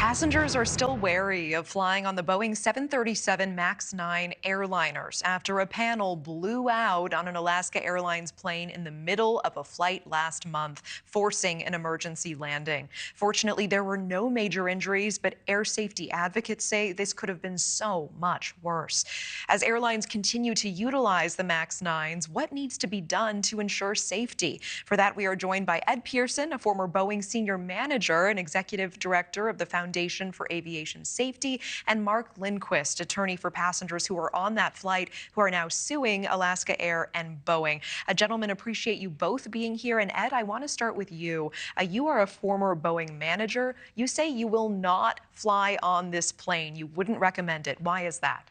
Passengers are still wary of flying on the Boeing 737 MAX 9 airliners after a panel blew out on an Alaska Airlines plane in the middle of a flight last month, forcing an emergency landing. Fortunately, there were no major injuries, but air safety advocates say this could have been so much worse. As airlines continue to utilize the MAX 9s, what needs to be done to ensure safety? For that, we are joined by Ed Pearson, a former Boeing senior manager and executive director of the Foundation for Aviation Safety, and Mark Lindquist, attorney for passengers who were on that flight who are now suing Alaska Air and Boeing. Gentlemen, appreciate you both being here. And Ed, I want to start with you. You are a former Boeing manager. You say you will not fly on this plane. You wouldn't recommend it. Why is that?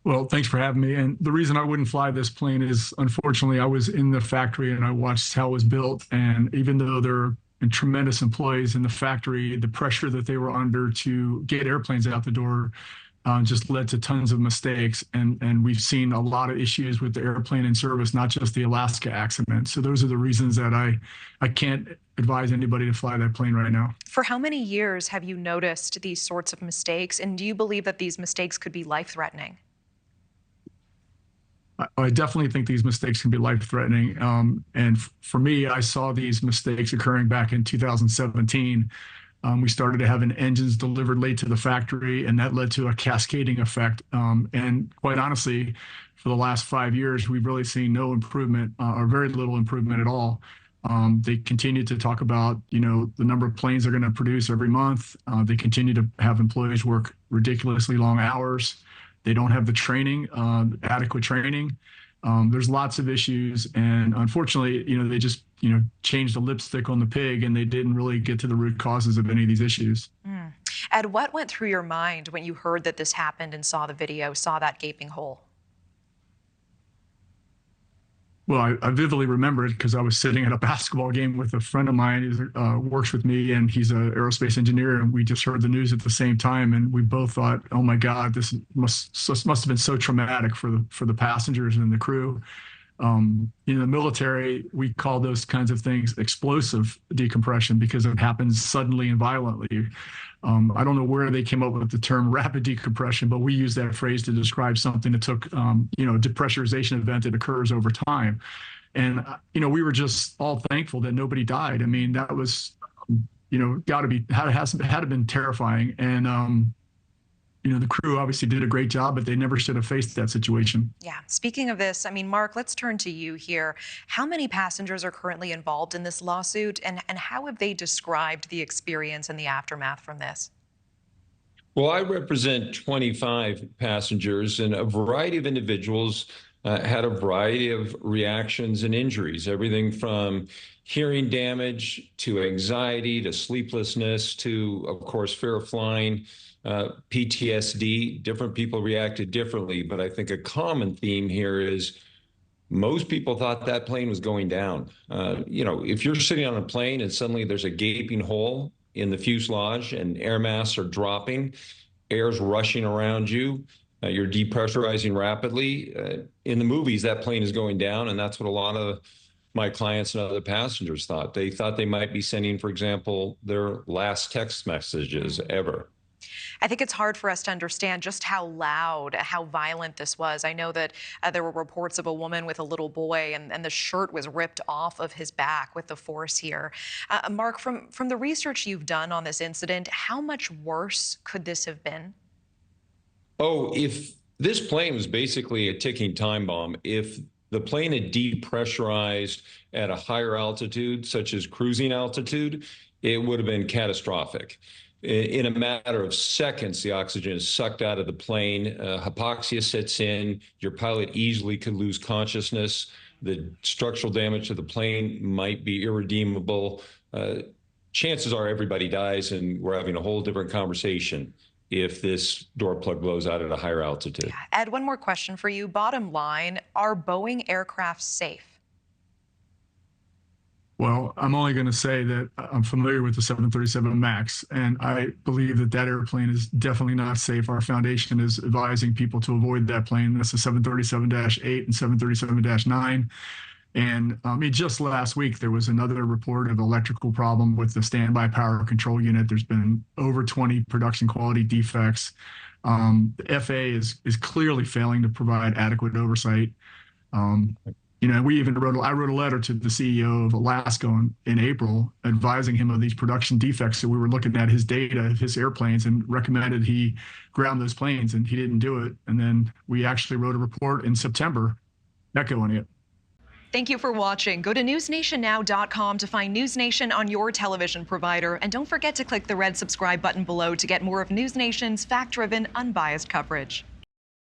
Well, thanks for having me. And the reason I wouldn't fly this plane is, unfortunately, I was in the factory and I watched how it was built. And even though they're tremendous employees in the factory, the pressure that they were under to get airplanes out the door just led to tons of mistakes. And we've seen a lot of issues with the airplane in service, not just the Alaska accident. So those are the reasons that I can't advise anybody to fly that plane right now. For how many years have you noticed these sorts of mistakes? And do you believe that these mistakes could be life-threatening? I definitely think these mistakes can be life-threatening. And for me, I saw these mistakes occurring back in 2017. We started having engines delivered late to the factory, and that led to a cascading effect. And quite honestly, for the last 5 years, we've really seen no improvement or very little improvement at all. They continue to talk about, the number of planes they're going to produce every month. They continue to have employees work ridiculously long hours. They don't have the training, adequate training. There's lots of issues. And unfortunately, they just, changed the lipstick on the pig, and they didn't really get to the root causes of any of these issues. Ed, what went through your mind when you heard that this happened and saw the video, saw that gaping hole? Well, I vividly remember it because I was sitting at a basketball game with a friend of mine who works with me, and he's an aerospace engineer, and we just heard the news at the same time, and we both thought, "Oh my God, this must have been so traumatic for the passengers and the crew." In the military, we call those kinds of things explosive decompression because it happens suddenly and violently. I don't know where they came up with the term rapid decompression, but we use that phrase to describe something that took, a depressurization event that occurs over time. And, we were just all thankful that nobody died. I mean, that was, had to have been terrifying. And, the crew obviously did a great job, but they never should have faced that situation. Yeah. Speaking of this, Mark, let's turn to you here. How many passengers are currently involved in this lawsuit, and how have they described the experience and the aftermath from this? Well, I represent 25 passengers, and a variety of individuals had a variety of reactions and injuries, everything from hearing damage to anxiety to sleeplessness to, of course, fear of flying. PTSD. Different people reacted differently, but I think a common theme here is most people thought that plane was going down. If you're sitting on a plane and suddenly there's a gaping hole in the fuselage and air masks are dropping, air's rushing around you, you're depressurizing rapidly. In the movies, that plane is going down, and that's what a lot of my clients and other passengers thought. They thought they might be sending, for example, their last text messages ever. I think it's hard for us to understand just how loud, how violent this was. I know that there were reports of a woman with a little boy, and the shirt was ripped off of his back with the force here. Mark, from the research you've done on this incident, how much worse could this have been? Oh, if this plane was basically a ticking time bomb, if the plane had depressurized at a higher altitude, such as cruising altitude, it would have been catastrophic. In a matter of seconds, the oxygen is sucked out of the plane. Hypoxia sets in. Your pilot easily could lose consciousness. The structural damage to the plane might be irredeemable. Chances are everybody dies, and we're having a whole different conversation if this door plug blows out at a higher altitude. Yeah. Ed, one more question for you. Bottom line, are Boeing aircraft safe? Well, I'm only going to say that I'm familiar with the 737 MAX, and I believe that airplane is definitely not safe. Our foundation is advising people to avoid that plane. That's the 737-8 and 737-9. And just last week, there was another report of electrical problem with the standby power control unit. There's been over 20 production quality defects. The FAA is clearly failing to provide adequate oversight. I wrote a letter to the CEO of Alaska in April advising him of these production defects. So we were looking at his data of his airplanes and recommended he ground those planes, and he didn't do it. And then we actually wrote a report in September echoing it. Thank you for watching. Go to newsnationnow.com to find NewsNation on your television provider. And don't forget to click the red subscribe button below to get more of NewsNation's fact-driven, unbiased coverage.